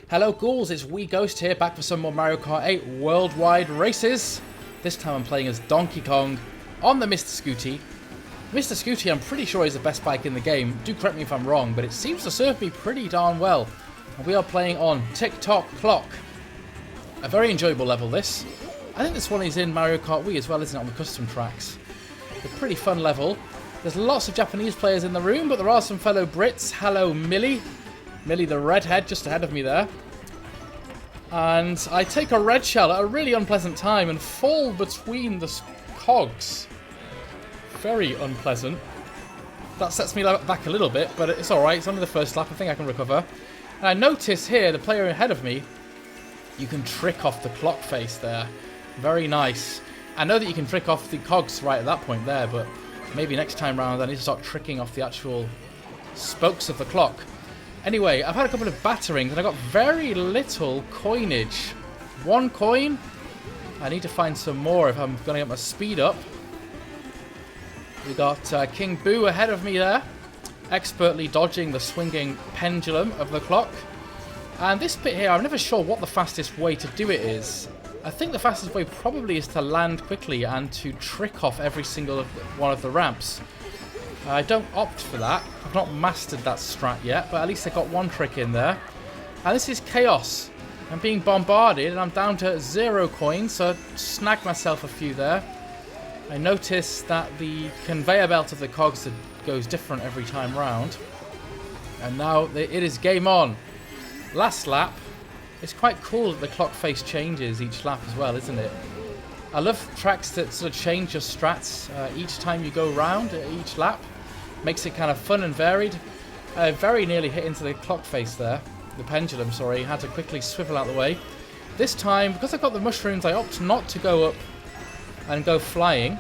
Hello ghouls, it's wiiGhost here, back for some more Mario Kart 8 worldwide races. This time I'm playing as Donkey Kong on the Mr. Scooty. Mr. Scooty, I'm pretty sure is the best bike in the game. Do correct me if I'm wrong, but it seems to serve me pretty darn well. And we are playing on Tick-Tock Clock. A very enjoyable level, this. I think this one is in Mario Kart Wii as well, isn't it, on the custom tracks. A pretty fun level. There's lots of Japanese players in the room, but there are some fellow Brits. Hello, Millie. Millie the redhead just ahead of me there. And I take a red shell at a really unpleasant time and fall between the cogs. Very unpleasant. That sets me back a little bit, but it's alright. It's only the first lap. I think I can recover. And I notice here, the player ahead of me, you can trick off the clock face there. Very nice. I know that you can trick off the cogs right at that point there, but maybe next time round I need to start tricking off the actual spokes of the clock. Anyway, I've had a couple of batterings and I got very little coinage. 1 coin. I need to find some more if I'm going to get my speed up. We got King Boo ahead of me there, expertly dodging the swinging pendulum of the clock. And this bit here, I'm never sure what the fastest way to do it is. I think the fastest way probably is to land quickly and to trick off every single one of the ramps. I don't opt for that. I've not mastered that strat yet, but at least I got one trick in there. And this is chaos. I'm being bombarded and I'm down to 0 coins, so I snagged myself a few there. I noticed that the conveyor belt of the cogs goes different every time round. And now it is game on. Last lap. It's quite cool that the clock face changes each lap as well, isn't it? I love tracks that sort of change your strats each time you go round, each lap. Makes it kind of fun and varied. I very nearly hit into the clock face there. The pendulum, sorry. Had to quickly swivel out the way. This time, because I've got the mushrooms, I opt not to go up and go flying.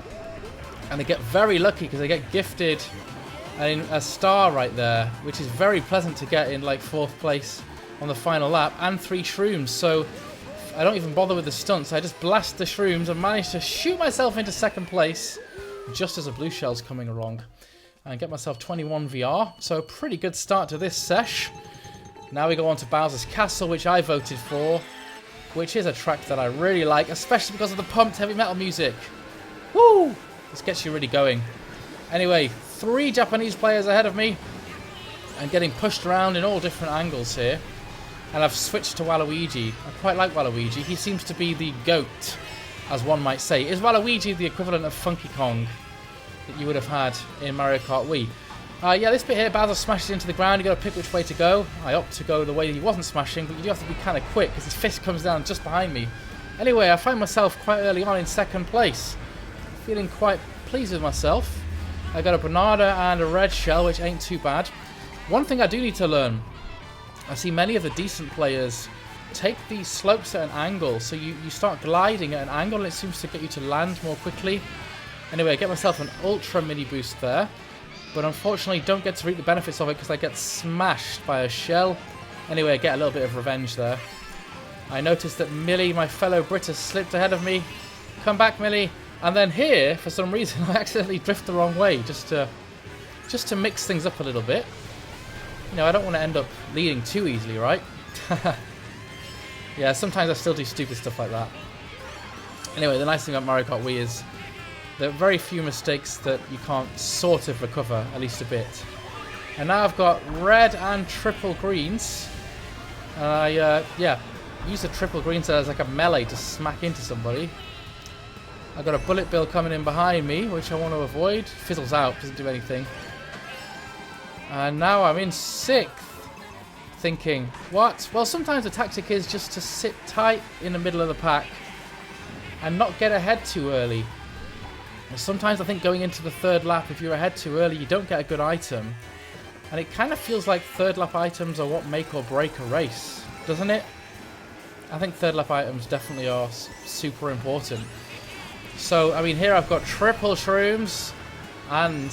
And I get very lucky because I get gifted a star right there, which is very pleasant to get in like 4th place on the final lap, and 3 shrooms. So I don't even bother with the stunts. I just blast the shrooms and manage to shoot myself into 2nd place just as a blue shell's coming along. And get myself 21 VR. So pretty good start to this sesh. Now we go on to Bowser's Castle, which I voted for, which is a track that I really like, especially because of the pumped heavy metal music. Woo! This gets you really going. Anyway, 3 Japanese players ahead of me and getting pushed around in all different angles here. And I've switched to Waluigi. I quite like Waluigi. He seems to be the GOAT, as one might say. Is Waluigi the equivalent of Funky Kong that you would have had in Mario Kart Wii? Yeah, this bit here, Bowser smashes into the ground. You've got to pick which way to go. I opt to go the way he wasn't smashing, but you do have to be kind of quick because his fist comes down just behind me. Anyway, I find myself quite early on in 2nd place. Feeling quite pleased with myself. I got a banana and a red shell, which ain't too bad. One thing I do need to learn. I see many of the decent players take these slopes at an angle, so you start gliding at an angle and it seems to get you to land more quickly. Anyway, I get myself an ultra mini boost there, but unfortunately don't get to reap the benefits of it because I get smashed by a shell. Anyway, I get a little bit of revenge there. I noticed that Millie, my fellow Brit, has slipped ahead of me. Come back, Millie. And then here, for some reason, I accidentally drift the wrong way just to mix things up a little bit. You know, I don't want to end up leading too easily, right? Yeah, sometimes I still do stupid stuff like that. Anyway, the nice thing about Mario Kart Wii is there are very few mistakes that you can't sort of recover, at least a bit. And now I've got red and triple greens. And I, yeah, use the triple greens as like a melee to smack into somebody. I've got a bullet bill coming in behind me, which I want to avoid. Fizzles out, doesn't do anything. And now I'm in 6th, thinking, what? Well, sometimes the tactic is just to sit tight in the middle of the pack and not get ahead too early. Sometimes I think going into the 3rd lap, if you're ahead too early, you don't get a good item. And it kind of feels like 3rd lap items are what make or break a race, doesn't it? I think 3rd lap items definitely are super important. So, I mean, here I've got triple shrooms and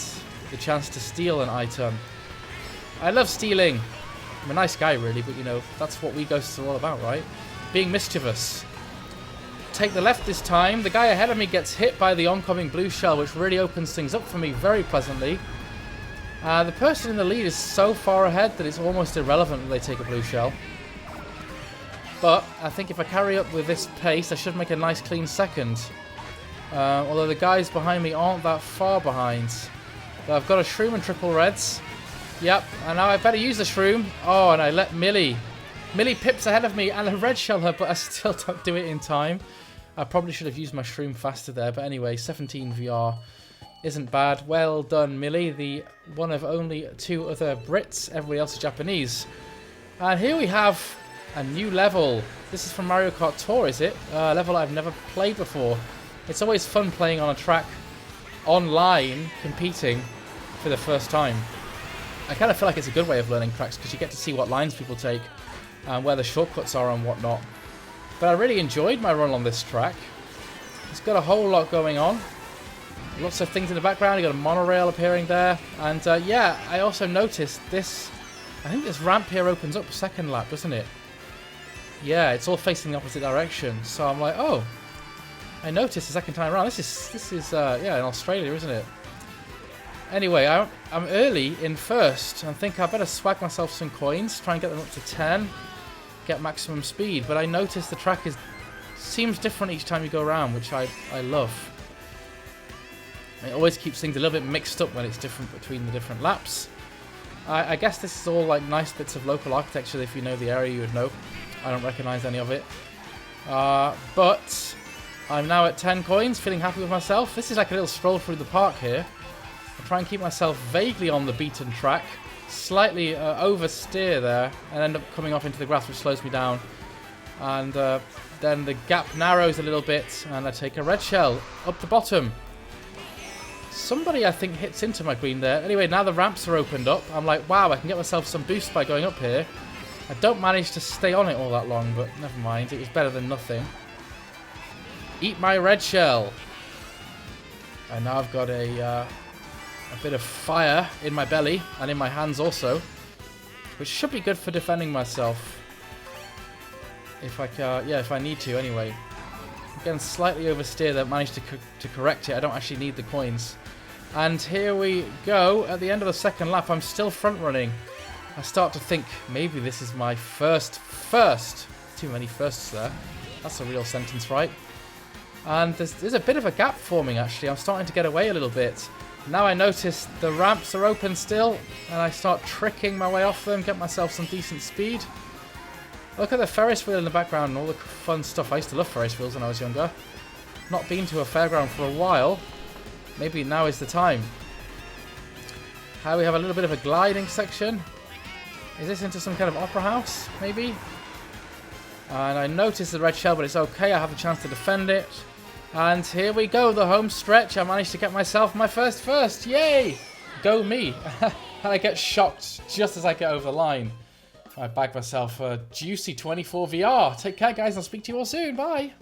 the chance to steal an item. I love stealing. I'm a nice guy, really, but, you know, that's what wiiGhosts are all about, right? Being mischievous. Take the left this time. The guy ahead of me gets hit by the oncoming blue shell, which really opens things up for me very pleasantly. The person in the lead is so far ahead that it's almost irrelevant that they take a blue shell. But I think if I carry up with this pace, I should make a nice clean second. Although the guys behind me aren't that far behind. But I've got a shroom and triple reds. Yep, and now I better use the shroom. Oh, and I let Millie. Millie pips ahead of me and a red shell her, but I still don't do it in time. I probably should have used my shroom faster there. But anyway, 17 VR isn't bad. Well done, Millie. The one of only 2 other Brits. Everybody else is Japanese. And here we have a new level. This is from Mario Kart Tour, is it? A level I've never played before. It's always fun playing on a track online, competing for the first time. I kind of feel like it's a good way of learning tracks because you get to see what lines people take and where the shortcuts are and whatnot. But I really enjoyed my run on this track. It's got a whole lot going on. Lots of things in the background. You got a monorail appearing there. And yeah, I also noticed this. I think this ramp here opens up second lap, doesn't it? Yeah, it's all facing the opposite direction. So I'm like, oh, I noticed the second time around. This is yeah, in Australia, isn't it? Anyway, I'm early in first. I think I better swag myself some coins, try and get them up to 10, get maximum speed. But I noticed the track seems different each time you go around, which I love. It always keeps things a little bit mixed up when it's different between the different laps. I guess this is all like nice bits of local architecture. If you know the area, you would know. I don't recognise any of it. But I'm now at 10 coins, feeling happy with myself. This is like a little stroll through the park here. I try and keep myself vaguely on the beaten track, slightly oversteer there, and end up coming off into the grass, which slows me down. And then the gap narrows a little bit, and I take a red shell up the bottom. Somebody, I think, hits into my green there. Anyway, now the ramps are opened up. I'm like, wow, I can get myself some boost by going up here. I don't manage to stay on it all that long, but never mind. It was better than nothing. Eat my red shell. And now I've got a bit of fire in my belly and in my hands also, which should be good for defending myself. If I need to anyway. Again, slightly oversteer that, managed to correct it. I don't actually need the coins. And here we go. At the end of the second lap, I'm still front running. I start to think maybe this is my first. Too many firsts there. That's a real sentence, right? And there's a bit of a gap forming actually. I'm starting to get away a little bit. Now I notice the ramps are open still, and I start tricking my way off them, get myself some decent speed. Look at the Ferris wheel in the background and all the fun stuff. I used to love Ferris wheels when I was younger. Not been to a fairground for a while. Maybe now is the time. How we have a little bit of a gliding section. Is this into some kind of opera house, maybe? And I noticed the red shell, but it's okay. I have a chance to defend it. And here we go, the home stretch. I managed to get myself my first. Yay! Go me. And I get shocked just as I get over the line. I bag myself a juicy 24 VR. Take care, guys. I'll speak to you all soon. Bye.